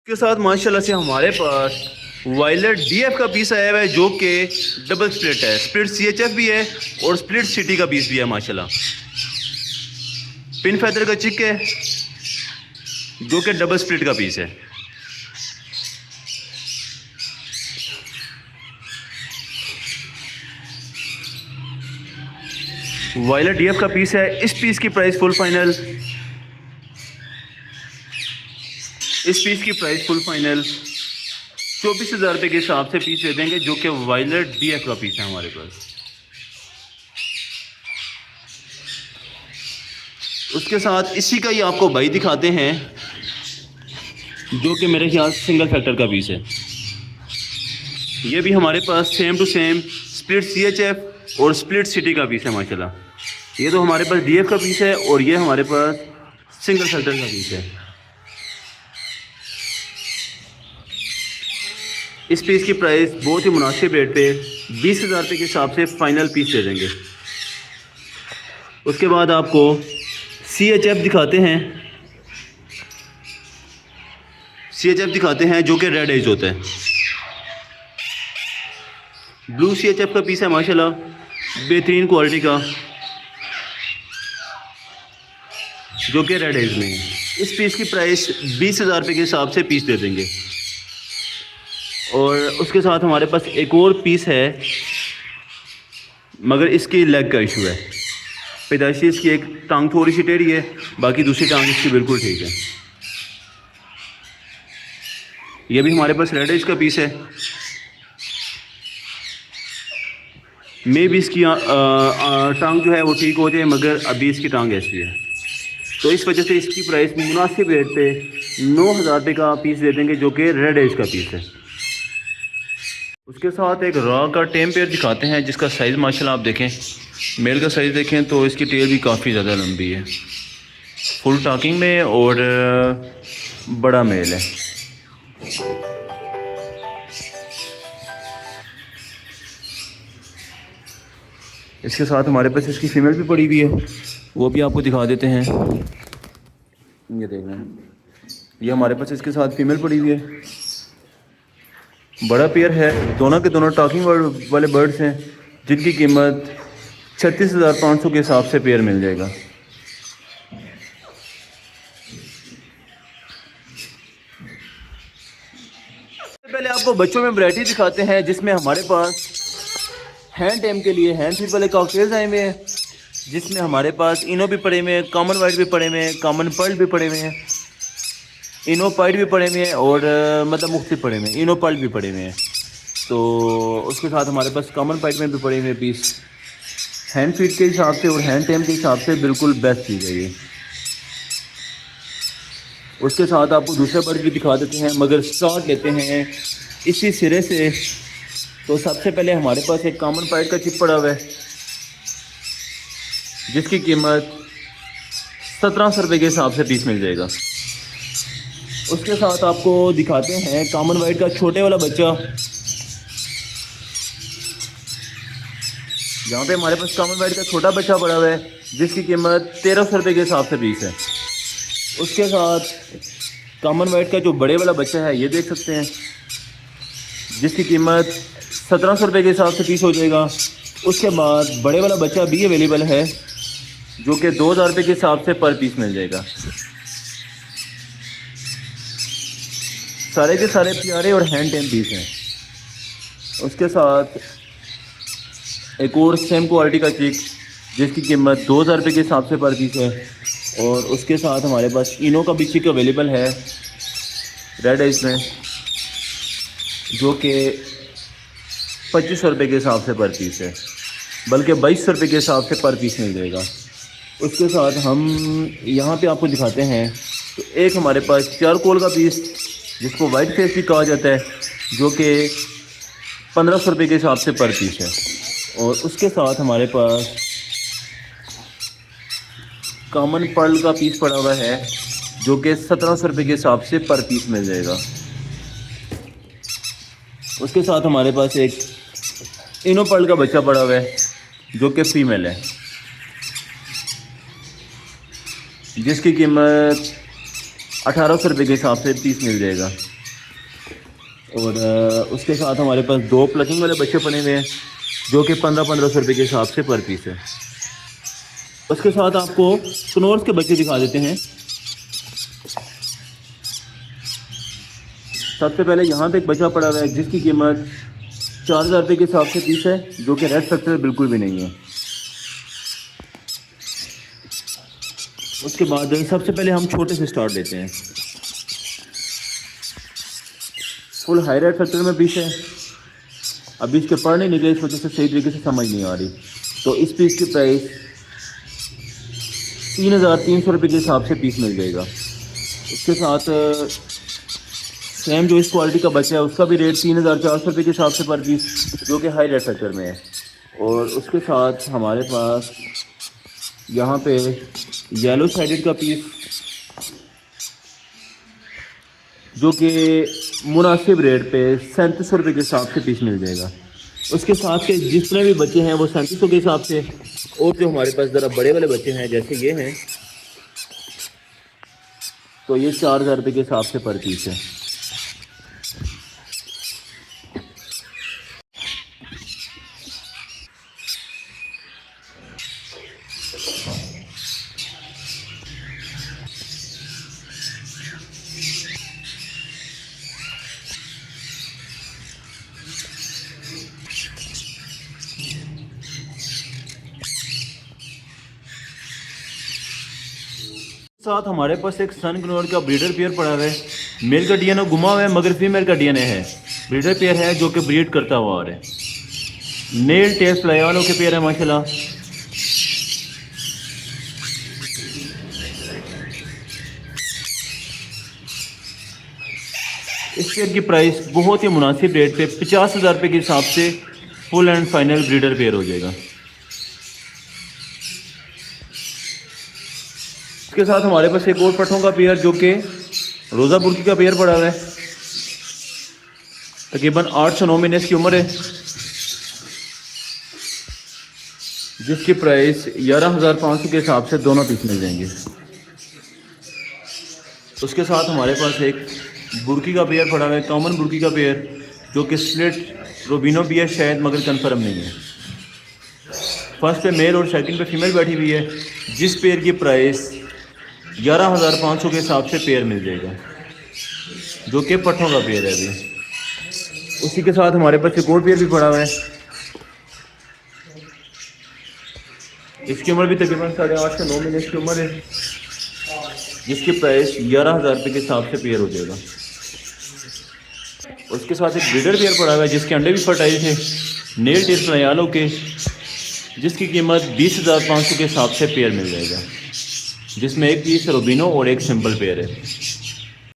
के साथ माशाल्लाह से हमारे पास वायलेट डीएफ का पीस आया हुआ है जो कि डबल स्प्लिट है। स्प्लिट सीएचएफ भी है और स्प्लिट सिटी का पीस भी है माशाल्लाह। पिन फेदर का चिक है जो कि डबल स्प्लिट का पीस है। वायलेट डीएफ का पीस है। इस पीस की प्राइस फुल फाइनल 24,000 रुपये के हिसाब से पीस दे देंगे जो कि वायलेट डीएफ का पीस है हमारे पास। उसके साथ इसी का ही आपको भाई दिखाते हैं जो कि मेरे ख्याल सिंगल फैक्टर का पीस है। ये भी हमारे पास same to same Split CHF और स्प्लिट सिटी का पीस है माशाल्लाह। ये तो हमारे पास डीएफ का पीस है और ये हमारे पास सिंगल फैक्टर का पीस है। इस पीस की प्राइस बहुत ही मुनासिब रेट पे 20,000 रुपये के हिसाब से फाइनल पीस दे देंगे। उसके बाद आपको सीएचएफ दिखाते हैं। सीएचएफ दिखाते हैं जो कि रेड एज होता है। ब्लू सीएचएफ का पीस है माशाल्लाह, बेहतरीन क्वालिटी का जो कि रेड एज में है। इस पीस की प्राइस 20,000 रुपये के हिसाब से पीस दे देंगे। और उसके साथ हमारे पास एक और पीस है मगर इसकी लेग का इशू है। पैदाइशी इसकी एक टांग थोड़ी सी टेढ़ी है, बाकी दूसरी टांग इसकी बिल्कुल ठीक है। यह भी हमारे पास रेड एज का पीस है। मे भी इसकी टांग जो है वो ठीक हो जाए मगर अभी इसकी टांग ऐसी है, तो इस वजह से इसकी प्राइस मुनासिब रेट पे 9,000 रुपये का पीस दे देंगे जो कि रेड एज का पीस है। उसके साथ एक रॉ का टेम पेयर दिखाते हैं जिसका साइज़ माशाल्लाह आप देखें, मेल का साइज़ देखें तो इसकी टेल भी काफ़ी ज़्यादा लंबी है, फुल टाकिंग में और बड़ा मेल है। इसके साथ हमारे पास इसकी फीमेल भी पड़ी हुई है, वो भी आपको दिखा देते हैं। ये देख रहे हैं, ये हमारे पास इसके साथ फीमेल पड़ी हुई है। बड़ा पेयर है, दोनों के दोनों टॉकिंग वाले बर्ड्स हैं जिनकी कीमत 36,500 के हिसाब से पेयर मिल जाएगा। पहले आपको बच्चों में वैरायटी दिखाते हैं जिसमें हमारे पास हैंड टेम के लिए हैंड फीड वाले कॉकटेल्स आए हुए हैं, जिसमें हमारे पास इनो भी पड़े हुए हैं, कॉमन वाइट भी पड़े हुए हैं, कॉमन पर्ल भी पड़े हुए हैं, इनो पाइट भी पड़े हुए हैं और मतलब मुख्तलिफ पड़े हुए हैं, इनो पर्ल भी पड़े हुए हैं। तो उसके साथ हमारे पास कॉमन पाइट में भी पड़े हुए पीस। हैंड फीड के हिसाब से और हैंड टेम के हिसाब से बिल्कुल बेस्ट चीज़ है ये। उसके साथ आपको दूसरे बर्ड भी दिखा देते हैं मगर स्टार्ट लेते हैं इसी सिरे से। तो सबसे पहले हमारे पास एक कॉमन पाइट का चिप पड़ा हुआ है जिसकी कीमत 1,700 रुपये के हिसाब से पीस मिल जाएगा। उसके साथ आपको दिखाते हैं कॉमन वाइट का छोटे वाला बच्चा, जहाँ पे हमारे पास कॉमन वाइट का छोटा बच्चा पड़ा हुआ है जिसकी कीमत 1,300 रुपये के हिसाब से पीस है। उसके साथ कॉमन वाइट का जो बड़े वाला बच्चा है ये देख सकते हैं जिसकी कीमत 1,700 रुपये के हिसाब से पीस हो जाएगा। उसके बाद बड़े वाला बच्चा भी अवेलेबल है जो कि 2,000 रुपये के हिसाब से पर पीस मिल जाएगा। सारे के सारे प्यारे और हैंड टेम पीस हैं। उसके साथ एक और सेम क्वालिटी का चिक जिसकी कीमत 2,000 रुपये के हिसाब से पर पीस है। और उसके साथ हमारे पास इनो का भी चिक अवेलेबल है रेड आइस में जो कि 2,500 रुपये के हिसाब से पर पीस है, बल्कि 2,200 रुपये के हिसाब से पर पीस मिल जाएगा। उसके साथ हम यहाँ पे आपको दिखाते हैं तो एक हमारे पास चारकोल का पीस जिसको वाइट फेस भी कहा जाता है जो कि 1,500 रुपये के हिसाब से पर पीस है। और उसके साथ हमारे पास कॉमन पर्ल का पीस पड़ा हुआ है जो कि 1,700 रुपये के हिसाब से पर पीस मिल जाएगा। उसके साथ हमारे पास एक इनो पर्ल का बच्चा पड़ा हुआ है जो कि फीमेल है जिसकी कीमत 1,800 रुपये के हिसाब से पीस मिल जाएगा। और उसके साथ हमारे पास 2 प्लकिंग वाले बच्चे पड़े हुए हैं जो कि 1500 रुपये के हिसाब से पर पीस है। उसके साथ आपको स्नोर्स के बच्चे दिखा देते हैं। सबसे पहले यहाँ पे एक बच्चा पड़ा हुआ है जिसकी कीमत 4000 रुपये के हिसाब से पीस है, जो कि रेड फैक्टर बिल्कुल भी नहीं है। उसके बाद सबसे पहले हम छोटे से स्टार्ट लेते हैं। फुल हाई रेड फैक्टर में पीस है। अभी इसके पढ़ नहीं निकले, इस वजह से सही तरीके से समझ नहीं आ रही। तो इस पीस की प्राइस 3300 रुपये के हिसाब से पीस मिल जाएगा। उसके साथ सेम जो इस क्वालिटी का बच्चा है उसका भी रेट 3400 रुपये के हिसाब से पर पीस, जो कि हाई रेड फैक्टर में है। और उसके साथ हमारे पास यहाँ पे येलो साइडेड का पीस, जो कि मुनासिब रेट पे 3700 रुपये के हिसाब से पीस मिल जाएगा। उसके साथ के जितने भी बच्चे हैं वो 3700 के हिसाब से, और जो हमारे पास ज़रा बड़े वाले बच्चे हैं जैसे ये हैं, तो ये 4000 रुपये के हिसाब से पर पीस है। साथ हमारे पास एक सन ग्लोर का ब्रीडर पेयर पड़ा हुआ है। मेल का डीएनए घुमा हुआ है मगर फीमेल का डीएनए है। ब्रीडर पेयर है जो कि ब्रीड करता हुआ आ रहा है। नेल टेस्ट लाया वालों के पेयर है माशाल्लाह। इस पेयर की प्राइस बहुत ही मुनासिब रेट पे 50,000 रुपये के हिसाब से full and final breeder pair हो जाएगा। इसके साथ हमारे पास एक और पट्ठों का पेयर जो कि रोज़ा बुर्की का पेयर पड़ा हुआ है। तकरीबन 8 से 9 महीने की उम्र है, जिसकी प्राइस 11,500 के हिसाब से दोनों पीस मिल जाएंगे। उसके साथ हमारे पास एक बुर्की का पेयर पड़ा हुआ है, कॉमन बुर्की का पेयर, जो कि स्प्लिट रोबिनो भी है शायद, मगर कंफर्म नहीं है। फर्स्ट पे मेल और सेकंड पे फीमेल बैठी हुई है, जिस पेयर की प्राइस 11,500 के हिसाब से पेयर मिल जाएगा, जो कि पट्ठों का पेयर है अभी। उसी के साथ हमारे पास एक और पेयर भी पड़ा हुआ है। इसकी उम्र भी तकरीबन 8.5 से 9 महीने की उम्र है, जिसकी प्राइस 11,000 रुपये के हिसाब से पेयर हो जाएगा। उसके साथ एक ब्रीडर पेयर पड़ा हुआ है जिसके अंडे भी फर्टाइल थे, नेल टेस्ट नयालों के, जिसकी कीमत 20,500 के हिसाब से पेयर मिल जाएगा, जिसमें एक पीस रोबिनो और एक सिंपल पेयर है।